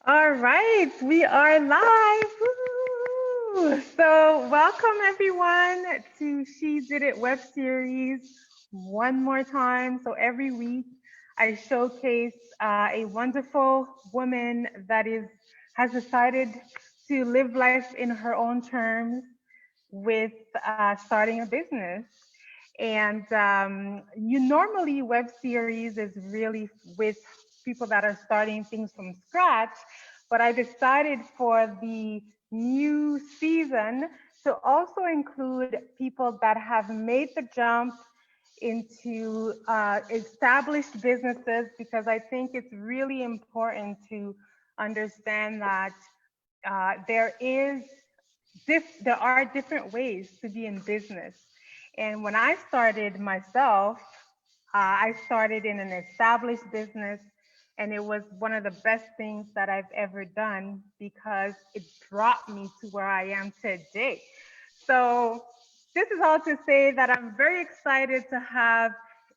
All right, we are live. Woo! So, welcome everyone to She Did It web series one more time. So, every week I showcase a wonderful woman that is has decided to live life in her own terms with starting a business. And you normally web series is really with people that are starting things from scratch, but I decided for the new season to also include people that have made the jump into established businesses because I think it's really important to understand that there are different ways to be in business. And when I started myself, I started in an established business, and it was one of the best things that I've ever done because it brought me to where I am today. So, this is all to say that I'm very excited to have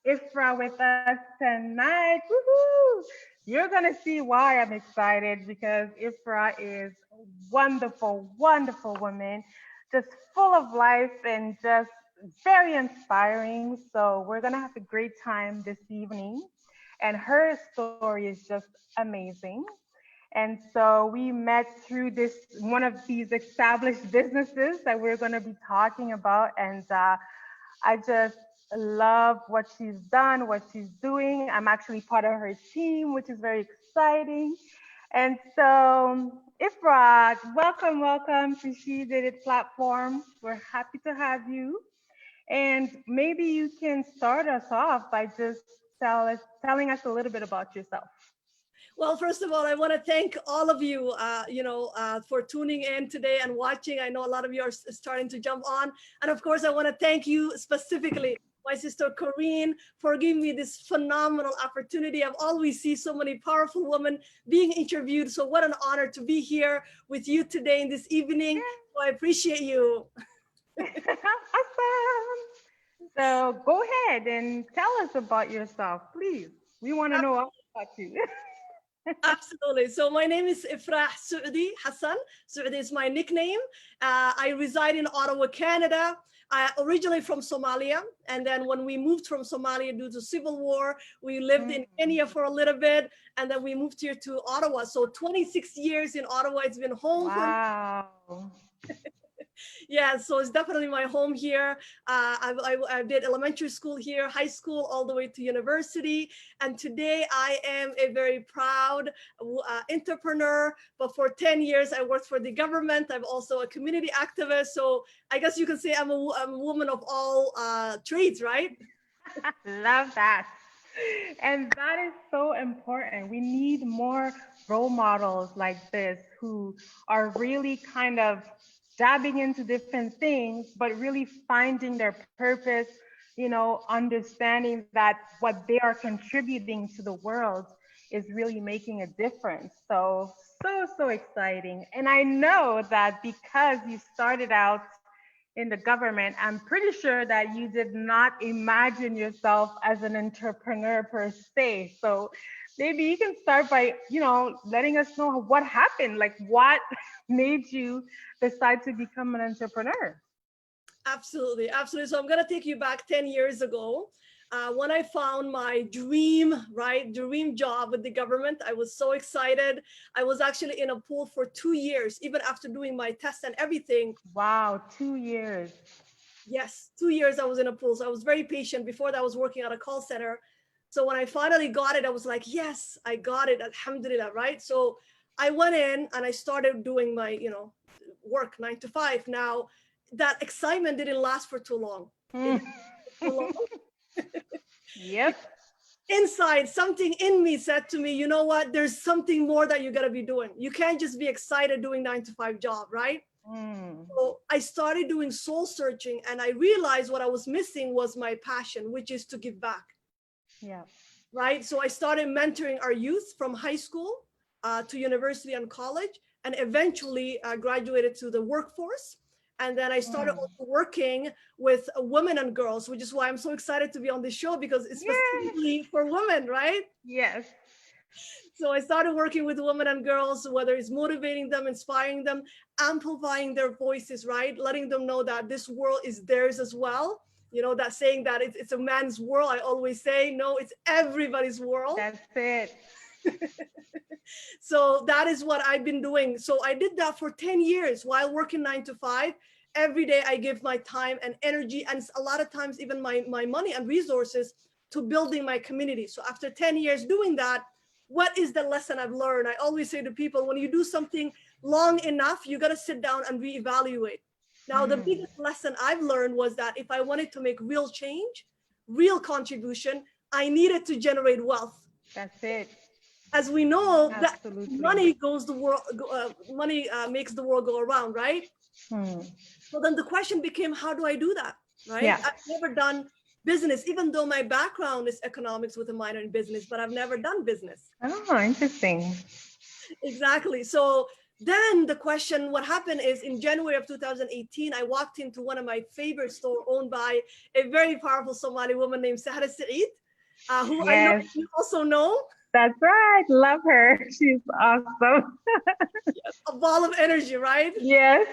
Ifrah with us tonight. Woohoo! You're going to see why I'm excited because Ifrah is a wonderful, wonderful woman, just full of life and just very inspiring. So, we're going to have a great time this evening. And her story is just amazing. And so we met through this one of these established businesses that we're going to be talking about. And I just love what she's done, what she's doing. I'm actually part of her team, which is very exciting. And so, Ifrah, welcome, welcome to She Did It platform. We're happy to have you. And maybe you can start us off by just telling us a little bit about yourself. Well, first of all, I want to thank all of you, for tuning in today and watching. I know a lot of you are starting to jump on. And of course, I want to thank you specifically, my sister Corinne, for giving me this phenomenal opportunity. I've always seen so many powerful women being interviewed. So what an honor to be here with you today in this evening. So I appreciate you. Awesome. So go ahead and tell us about yourself, please. We want to know all about you. Absolutely. So my name is Ifrah Hassan. Saudi is my nickname. I reside in Ottawa, Canada. Originally from Somalia. And then when we moved from Somalia due to civil war, we lived in Kenya for a little bit. And then we moved here to Ottawa. So 26 years in Ottawa. It's been home for me. Wow. Yeah, so it's definitely my home here. I did elementary school here, high school, all the way to university. And today I am a very proud entrepreneur. But for 10 years, I worked for the government. I'm also a community activist. So I guess you can say I'm a woman of all trades, right? Love that. And that is so important. We need more role models like this who are really kind of dabbing into different things, but really finding their purpose, understanding that what they are contributing to the world is really making a difference. So, so exciting. And I know that because you started out in the government, I'm pretty sure that you did not imagine yourself as an entrepreneur per se. So maybe you can start by, letting us know what happened, like what made you decide to become an entrepreneur. Absolutely, absolutely. So I'm gonna take you back 10 years ago. When I found my dream, right, dream job with the government, I was so excited. I was actually in a pool for 2 years, even after doing my test and everything. Wow, 2 years. Yes, 2 years I was in a pool. So I was very patient. Before that, I was working at a call center. So when I finally got it, I was like, yes, I got it. Alhamdulillah, right? So I went in and I started doing my, work 9 to 5. Now, that excitement didn't last for too long. It Hmm. didn't last for too long. Yep. Because inside, something in me said to me, you know what? There's something more that you got to be doing. You can't just be excited doing 9 to 5 job, right? Mm. So I started doing soul searching and I realized what I was missing was my passion, which is to give back. Yeah. Right? So I started mentoring our youth from high school to university and college, and eventually graduated to the workforce. And then I started Mm. also working with women and girls, which is why I'm so excited to be on this show because it's Yes. specifically for women, right? Yes. So I started working with women and girls, whether it's motivating them, inspiring them, amplifying their voices, right? Letting them know that this world is theirs as well. You know, that saying that it's a man's world. I always say, no, it's everybody's world. That's it. So that is what I've been doing. So I did that for 10 years while working 9 to 5. Every day I give my time and energy, and a lot of times even my money and resources to building my community. So after 10 years doing that, what is the lesson I've learned? I always say to people, when you do something long enough, you got to sit down and reevaluate. Now, the biggest lesson I've learned was that if I wanted to make real change, real contribution, I needed to generate wealth. That's it. As we know, that Absolutely. money goes the world, money makes the world go around, right? So then the question became, how do I do that, right? Yeah. I've never done business, even though my background is economics with a minor in business, but I've never done business. Oh, interesting. Exactly. So then the question, what happened is in January of 2018, I walked into one of my favorite store owned by a very powerful Somali woman named Sahra Saeed, who I know Yes, you also know. that's right. Love her. She's awesome. A ball of energy, right? Yes.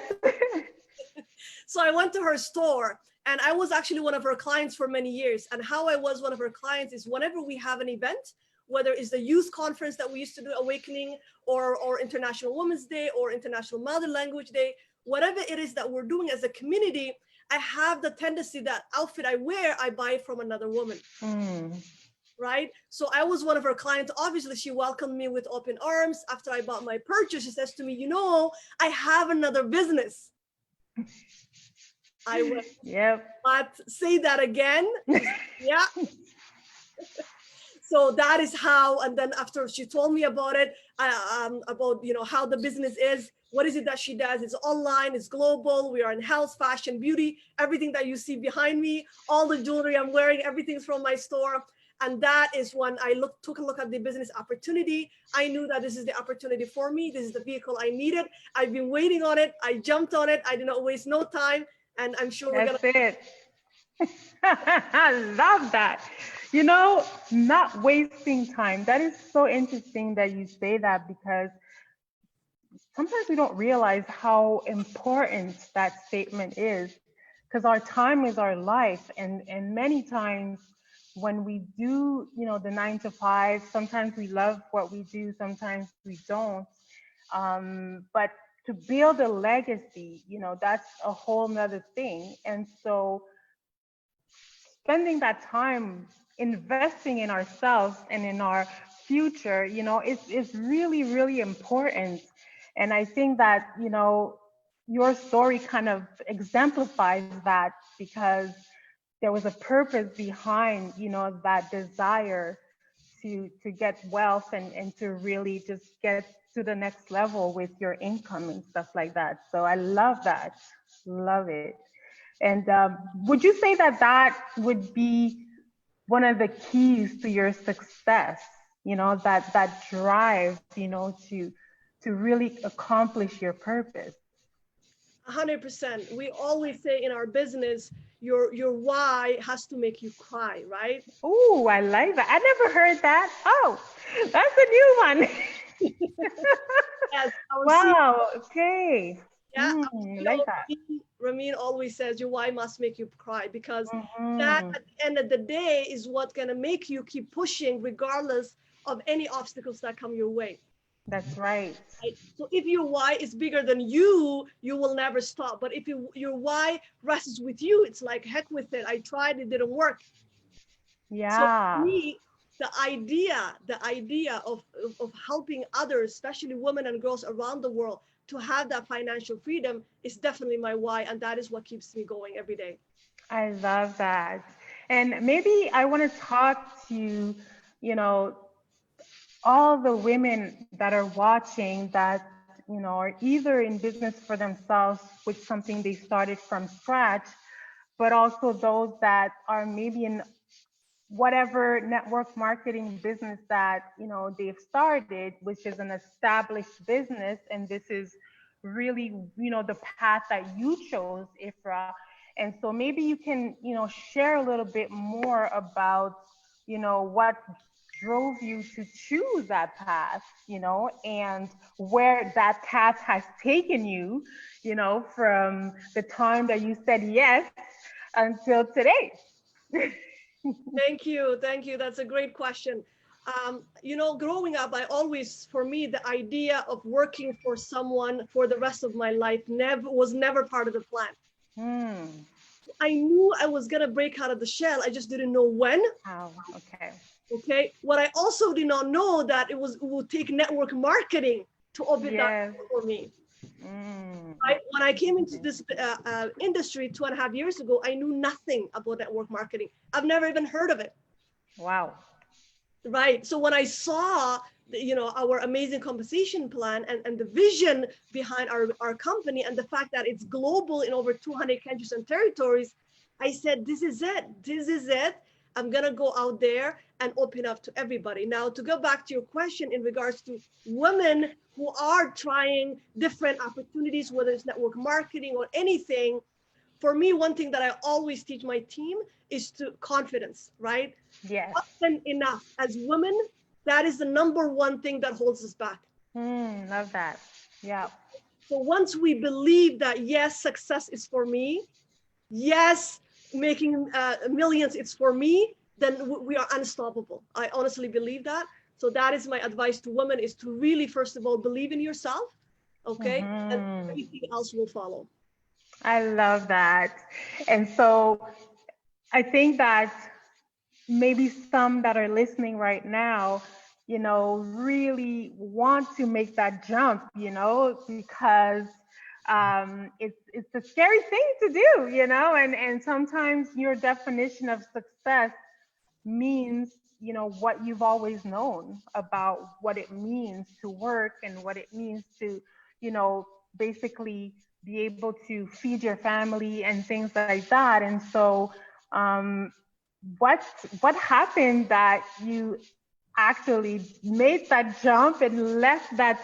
So I went to her store, and I was actually one of her clients for many years. And how I was one of her clients is whenever we have an event, whether it's the youth conference that we used to do, Awakening, or International Women's Day, or International Mother Language Day, whatever it is that we're doing as a community, I have the tendency that outfit I wear, I buy from another woman. Right? So I was one of her clients. Obviously, she welcomed me with open arms. After I bought my purchase, she says to me, you know, I have another business. I went, Yep. but say that again. Yeah. So that is how, and then after she told me about it, about, you know, how the business is, what is it that she does? It's online, it's global. We are in health, fashion, beauty, everything that you see behind me, all the jewelry I'm wearing, everything's from my store. And that is when I took a look at the business opportunity. I knew that this is the opportunity for me. This is the vehicle I needed. I've been waiting on it. I jumped on it. I did not waste no time. And I'm sure we're going That's it. I love that. You know, not wasting time. That is so interesting that you say that because sometimes we don't realize how important that statement is because our time is our life. And many times when we do, you know, the 9 to 5, sometimes we love what we do, sometimes we don't. But to build a legacy, you know, that's a whole nother thing. And so spending that time investing in ourselves and in our future, you know, is really, really important. And I think that, you know, your story kind of exemplifies that because there was a purpose behind, you know, that desire to get wealth and to really just get to the next level with your income and stuff like that. So I love that. Love it. And would you say that that would be one of the keys to your success? You know, that drive, you know, to really accomplish your purpose. 100%. We always say in our business, your why has to make you cry, right? Oh, I like that. I never heard that. Oh, that's a new one. Yes, our CEO, Wow. Okay. yeah, our Like CEO that. Ramin always says your why must make you cry because that Hmm. at the end of the day is what's gonna make you keep pushing regardless of any obstacles that come your way. That's right. Right? So if your why is bigger than you will never stop. But if your why rests with you, it's like heck with it. I tried, it didn't work. So for Yeah. me, the idea of helping others, especially women and girls around the world, to have that financial freedom is definitely my why, and that is what keeps me going every day. I love that. And maybe I want to talk to, you know, all the women that are watching that, you know, are either in business for themselves with something they started from scratch, but also those that are maybe in whatever network marketing business that, you know, they've started, which is an established business. And this is really, you know, the path that you chose, Ifra. And so maybe you can, you know, share a little bit more about, you know, what drove you to choose that path, and where that path has taken you, from the time that you said yes until today. Thank you. Thank you. That's a great question. Growing up, for me, the idea of working for someone for the rest of my life was never part of the plan. Hmm. I knew I was going to break out of the shell. I just didn't know when. Oh, okay. Okay. What I also did not know that it would take network marketing to open that for me. Mm. When I came into this industry 2.5 years ago, I knew nothing about network marketing. I've never even heard of it. Wow. Right. So when I saw, our amazing compensation plan and the vision behind our company and the fact that it's global in over 200 countries and territories, I said, this is it. This is it. I'm going to go out there and open up to everybody. Now, to go back to your question in regards to women who are trying different opportunities, whether it's network marketing or anything, for me, one thing that I always teach my team is confidence, right? Yes. Often enough, as women, that is the number one thing that holds us back. Love that. Yeah. So once we believe that, yes, success is for me, yes, making millions, it's for me, then we are unstoppable. I honestly believe that. So that is my advice to women, is to really, first of all, believe in yourself, okay? And everything else will follow. I love that. And so I think that maybe some that are listening right now, really want to make that jump, because it's a scary thing to do, and sometimes your definition of success means, what you've always known about what it means to work and what it means to, basically be able to feed your family and things like that. And so, um, what what happened that you actually made that jump and left that,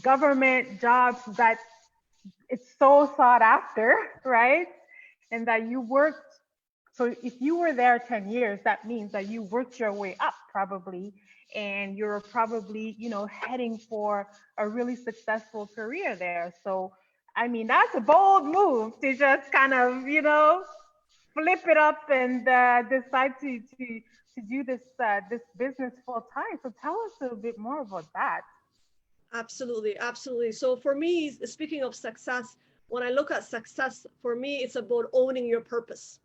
government jobs that it's so sought after, right? And that you worked. So if you were there 10 years, that means that you worked your way up probably, and you're probably, heading for a really successful career there. So, I mean, that's a bold move to just kind of, flip it up and decide to do this business full time. So tell us a little bit more about that. Absolutely, absolutely. So for me, speaking of success, when I look at success, for me, it's about owning your purpose.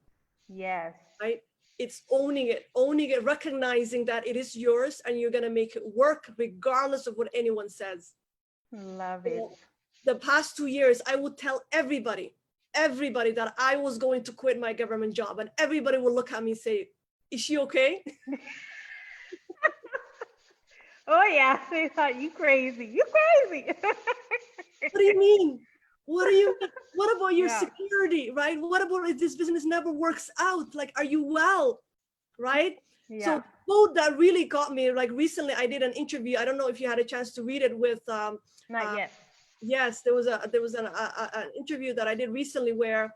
Yes. Right? It's owning it, recognizing that it is yours and you're going to make it work regardless of what anyone says. Love it. The past 2 years, I would tell everybody that I was going to quit my government job, and everybody would look at me and say, is she okay? Oh yeah, they thought you crazy. You crazy. What do you mean? What do you mean? What about your Yeah. security, right? What about if this business never works out? Like, are you well, right? Yeah. So quote that really got me, like recently I did an interview. I don't know if you had a chance to read it with. Not yet. Yes, there was an interview that I did recently where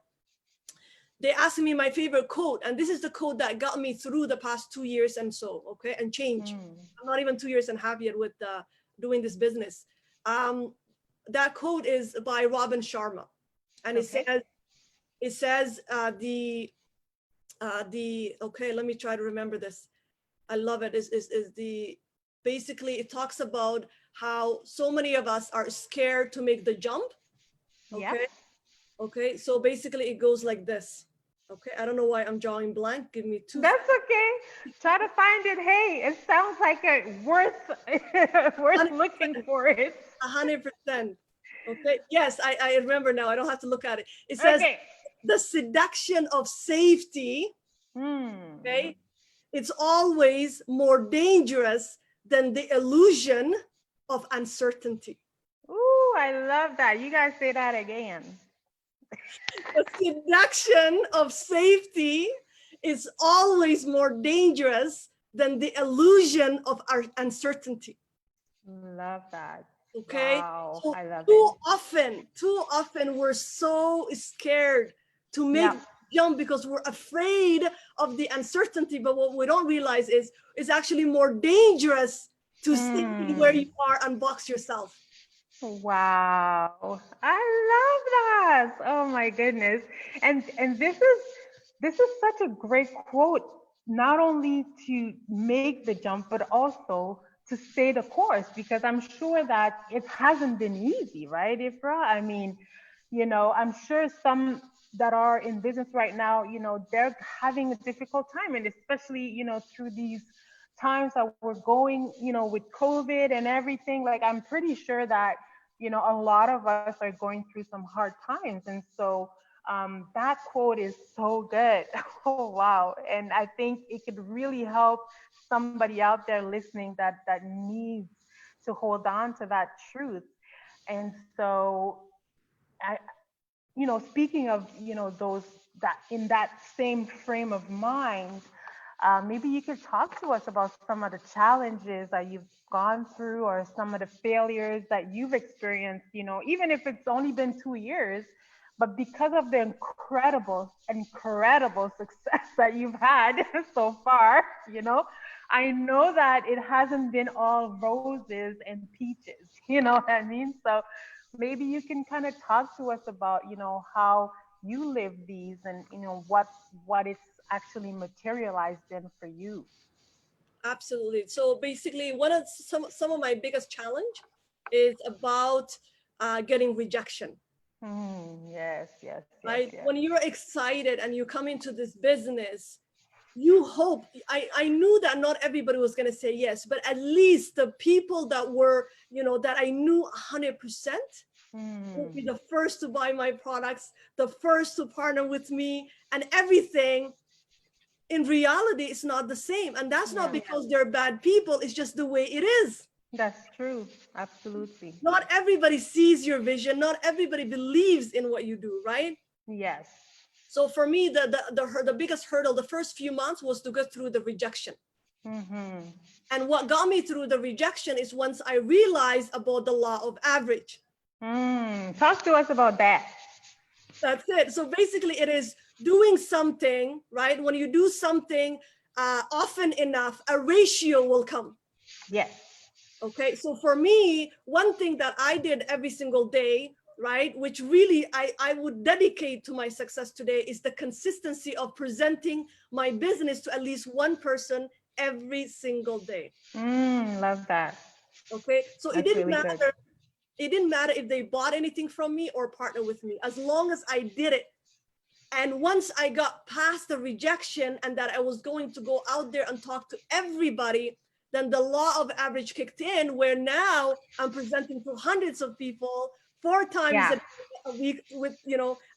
they asked me my favorite quote, and this is the quote that got me through the past 2 years and so, okay, and change. I'm not even 2 years and a half yet with doing this business. That quote is by Robin Sharma, and Okay. it says okay, let me try to remember this. I love it. Is the basically it talks about how so many of us are scared to make the jump. Okay. Yep. Okay. So basically it goes like this. Okay. I don't know why I'm drawing blank. Give me 2 That's okay. Try to find it. Hey, it sounds like a worth looking for it. 100%. Okay. Yes, I remember now. I don't have to look at it. It says Okay. the seduction of safety. Okay. It's always more dangerous than the illusion of uncertainty. Ooh, I love that. You guys say that again. The seduction of safety is always more dangerous than the illusion of our uncertainty. Love that. Okay. Wow. So I love too it. often we're so scared to make Yep. jump because we're afraid of the uncertainty. But what we don't realize is it's actually more dangerous to stay where you are and box yourself. Wow. I love that. Oh my goodness. And this is such a great quote, not only to make the jump, but also to stay the course, because I'm sure that it hasn't been easy, right, Ifra? I mean, I'm sure some that are in business right now, they're having a difficult time, and especially, through these times that we're going, with COVID and everything. Like, I'm pretty sure that, a lot of us are going through some hard times. And so that quote is so good. Oh, wow. And I think it could really help somebody out there listening that needs to hold on to that truth. And so I, speaking of, those that in that same frame of mind, maybe you could talk to us about some of the challenges that you've gone through, or some of the failures that you've experienced, even if it's only been 2 years, but because of the incredible success that you've had so far, I know that it hasn't been all roses and peaches, you know what I mean? So maybe you can kind of talk to us about, how you live these, and what it's actually materialized in for you. Absolutely. So basically, one of some of my biggest challenge is about getting rejection. Yes, yes, yes, Right? yes. When you're excited and you come into this business, you hope. I knew that not everybody was going to say yes, but at least the people that were, that I knew 100% will be the first to buy my products, the first to partner with me, and everything. In reality, it's not the same. And that's not Yeah, because they're bad people, it's just the way it is. that's true. Absolutely. Not everybody sees your vision, not everybody believes in what you do, right? Yes. So for me, the biggest hurdle the first few months was to get through the rejection. And what got me through the rejection is once I realized about the law of average. Talk to us about that. That's it. So basically, it is doing something, right? When you do something often enough, a ratio will come. Yes. Okay. So for me, one thing that I did every single day, right, which really I would dedicate to my success today, is the consistency of presenting my business to at least one person every single day. Love that. Okay. So it That's didn't really good. matter. It didn't matter if they bought anything from me or partner with me, as long as I did it. And once I got past the rejection and that I was going to go out there and talk to everybody, then the law of average kicked in, where now I'm presenting to hundreds of people 4 times Yeah. a week with,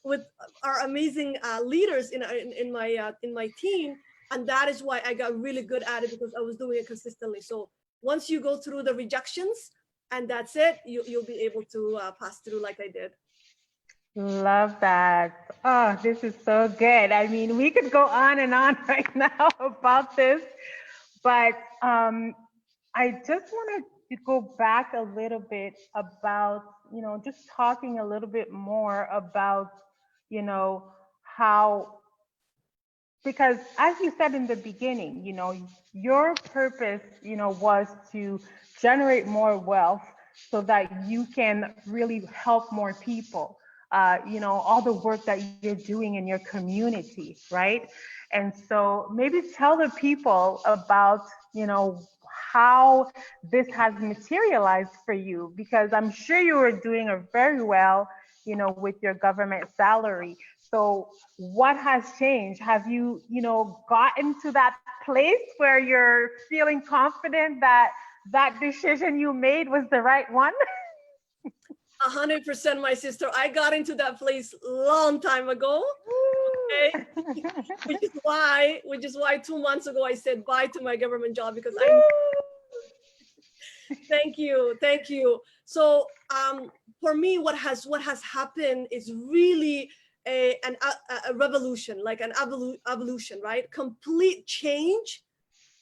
with our amazing leaders in my team. And that is why I got really good at it, because I was doing it consistently. So once you go through the rejections, and that's it, you'll be able to pass through like I did. Love that. Oh, this is so good. I mean, we could go on and on right now about this, but I just wanted to go back a little bit about, just talking a little bit more about, you know, how, because as you said in the beginning, your purpose, was to generate more wealth so that you can really help more people. All the work that you're doing in your community, right? And so maybe tell the people about, how this has materialized for you, because I'm sure you were doing a very well, with your government salary. So what has changed? Have you, gotten to that place where you're feeling confident that that decision you made was the right one? 100%, my sister. I got into that place long time ago. Okay. which is why 2 months ago I said bye to my government job, because I thank you. So for me, what has happened is really a revolution, like an evolution, right? Complete change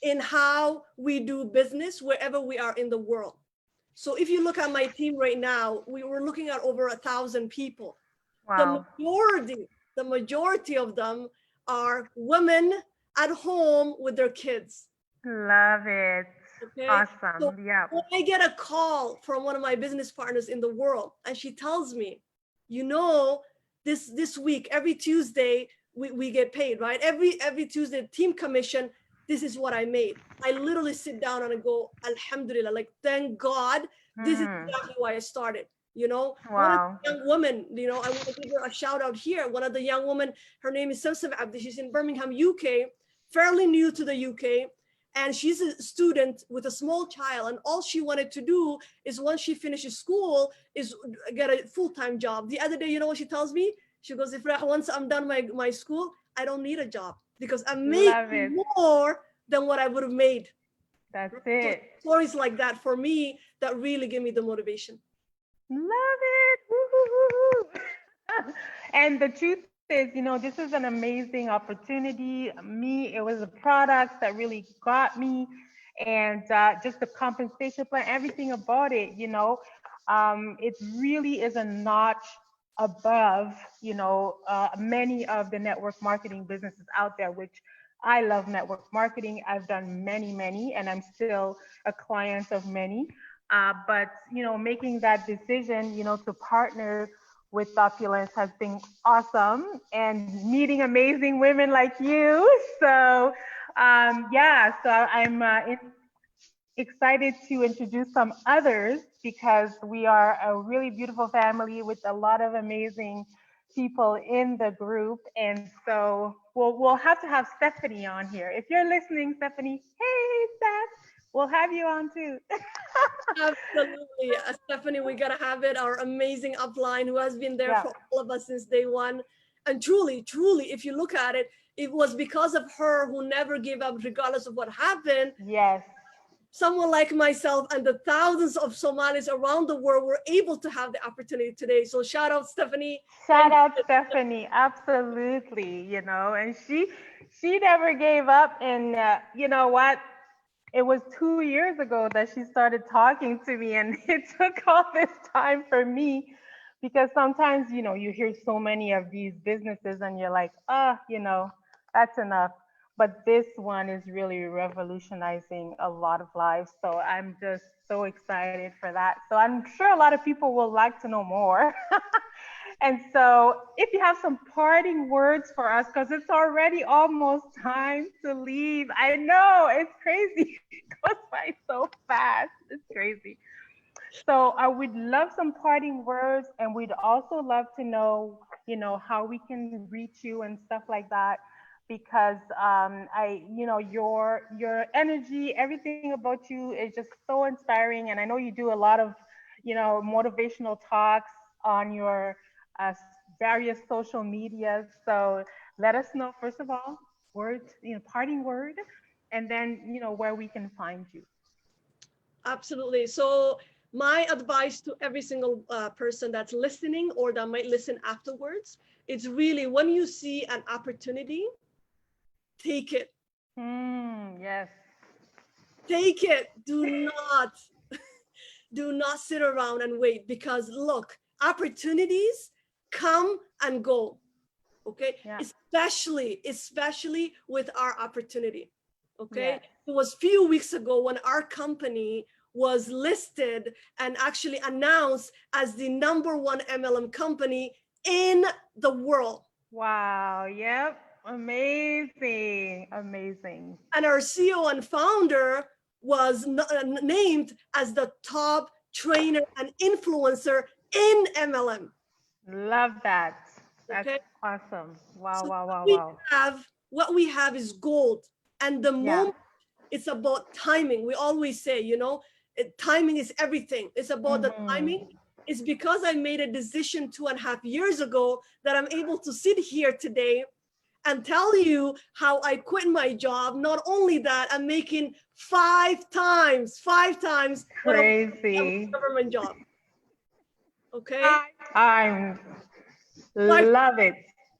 in how we do business wherever we are in the world. So if you look at my team right now, we were looking at over 1,000 people. The Wow. the majority of them are women at home with their kids. Love it. Okay. So Awesome. Yeah. when I get a call from one of my business partners in the world, and she tells me, you know, this week, every Tuesday, we get paid, right? Every Tuesday, team commission, this is what I made. I literally sit down and I go, Alhamdulillah, like, thank God, this is exactly why I started. You know, one of Wow. the young women, you know, I want to give her a shout out here. One of the young women, her name is Samsam Abdi. She's in Birmingham, UK, fairly new to the UK. And she's a student with a small child. And all she wanted to do is once she finishes school is get a full-time job. The other day, you know what she tells me? She goes, Ifrah, once I'm done my school, I don't need a job because I'm Love making it. more than what I would have made. That's So it. stories like that for me, that really give me the motivation. Love it. Woo-hoo-hoo-hoo. And the truth is, this is an amazing opportunity. Me, it was the products that really got me, and just the compensation plan, everything about it, it really is a notch above, many of the network marketing businesses out there, which I love network marketing. I've done many, many, and I'm still a client of many. But making that decision, to partner with Opulence has been awesome, and meeting amazing women like you. So yeah, so I'm excited to introduce some others because we are a really beautiful family with a lot of amazing people in the group. And so we'll have to have Stephanie on here. If you're listening, Stephanie, hey Steph, we'll have you on too. Absolutely. Stephanie, we got to have it. Our amazing upline who has been there Yeah. for all of us since day one. And truly, truly, if you look at it, it was because of her who never gave up, regardless of what happened. Yes. Someone like myself and the thousands of Somalis around the world were able to have the opportunity today. So shout out, Stephanie. Shout out Stephanie, absolutely, and she never gave up. And you know what? It was 2 years ago that she started talking to me, and it took all this time for me because sometimes, you hear so many of these businesses and you're like, that's enough. But this one is really revolutionizing a lot of lives. So I'm just so excited for that. So I'm sure a lot of people will like to know more. And so, if you have some parting words for us, because it's already almost time to leave. I know it's crazy. It goes by so fast. It's crazy. So, I would love some parting words, and we'd also love to know, how we can reach you and stuff like that. Because your energy, everything about you is just so inspiring, and I know you do a lot of, motivational talks on your uh, various social medias. So let us know, first of all, words, parting word, and then, where we can find you. Absolutely. So my advice to every single person that's listening or that might listen afterwards, it's really when you see an opportunity, take it. Yes. Take it. Do not sit around and wait, because look, opportunities come and go. Okay. Yeah. Especially with our opportunity. Okay. Yes. It was a few weeks ago when our company was listed and actually announced as the #1 MLM company in the world. Wow. Yep. Amazing. Amazing. And our CEO and founder was named as the top trainer and influencer in MLM. Love that. That's Okay. awesome. Wow, So wow, wow, wow. what we have is gold. And the Yeah. moment it's about timing. We always say, timing is everything. It's about the timing. It's because I made a decision 2.5 years ago that I'm able to sit here today and tell you how I quit my job. Not only that, I'm making 5 times what I was Crazy. a government job. Okay. I 5, love it.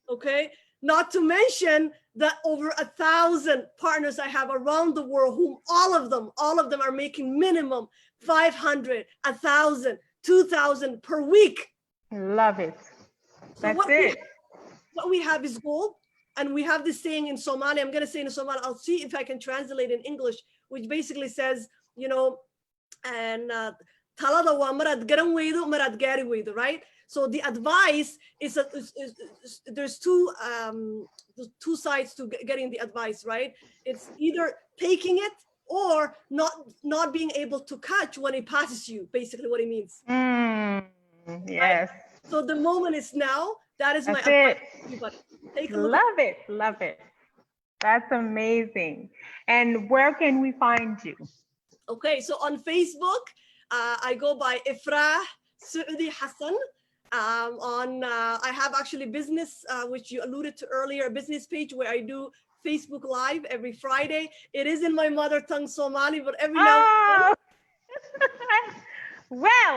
okay. Not to mention that over 1,000 partners I have around the world, whom all of them are making minimum 500, 1,000, 2,000 per week. Love it. So That's it. what we have is gold. And we have this saying in Somali, I'm going to say in Somali, I'll see if I can translate in English, which basically says, you know, and talada wa marad garan weydo marad gari weydo, right? So the advice is, there's two sides to getting the advice, right? It's either taking it or not being able to catch when it passes you, basically what it means. Yes. Right? So the moment is now. That is my That's advice it. to everybody. Take a look. Love it. Love it. That's amazing. And where can we find you? Okay, so on Facebook, I go by Ifrah Hassan. I have actually business, which you alluded to earlier, a business page where I do Facebook Live every Friday. It is in my mother tongue, Somali, but every now and then. Well,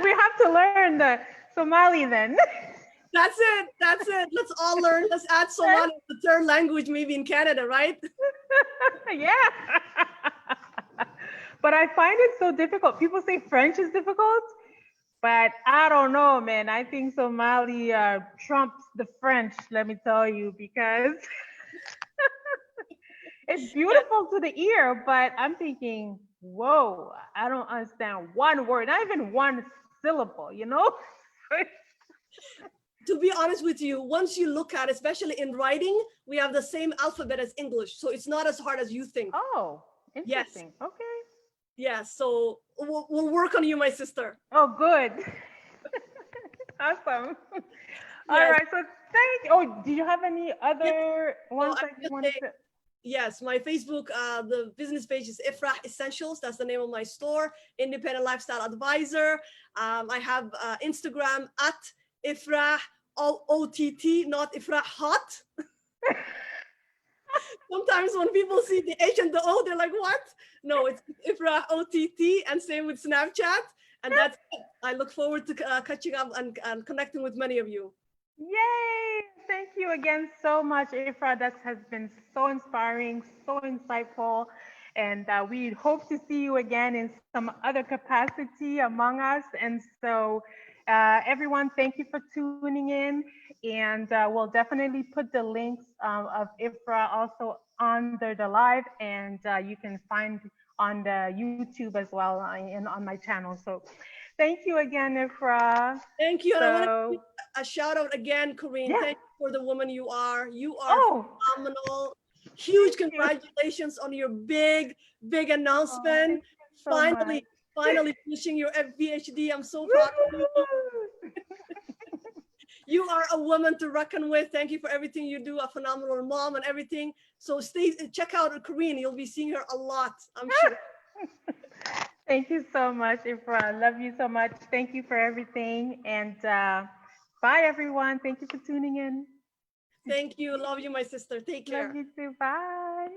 we have to learn the Somali then. That's it. That's it. Let's all learn. Let's add Somali, the third language, maybe in Canada, right? Yeah. But I find it so difficult. People say French is difficult, but I don't know, man. I think Somali trumps the French, let me tell you, because it's beautiful to the ear, but I'm thinking, whoa, I don't understand one word, not even one syllable, you know? To be honest with you, once you look at it, especially in writing, we have the same alphabet as English. So it's not as hard as you think. Oh, Yes. interesting. Okay. Yeah. So we'll work on you, my sister. Oh, good. Awesome. All Yes. right. So oh, do you have any other ones that you wanted to? Yes, my Facebook, the business page is Ifrah Essentials. That's the name of my store, independent lifestyle advisor. I have Instagram at Ifrah OTT, not Ifrah Hot. Sometimes when people see the H and the O, they're like, what? No, it's Ifrah OTT, and same with Snapchat. And that's it. I look forward to catching up and connecting with many of you. Yay! Thank you again so much, Ifrah. That has been so inspiring, so insightful. And we hope to see you again in some other capacity among us. And so, everyone, thank you for tuning in. And we'll definitely put the links of Ifrah also under the live. And you can find on the YouTube as well and on my channel. So, thank you again, Ifrah. Thank you. And So, I want to give a shout out again, Corinne. yeah. Thank you for the woman you are. You are phenomenal. Huge congratulations on your big announcement. So finally finishing your PhD. I'm so proud of you. You are a woman to reckon with. Thank you for everything you do. A phenomenal mom and everything. So check out Corinne. You'll be seeing her a lot, I'm sure. Thank you so much, Ifrah. Love you so much. Thank you for everything. And bye, everyone. Thank you for tuning in. Thank you. Love you, my sister. Take care. Love you too. Bye.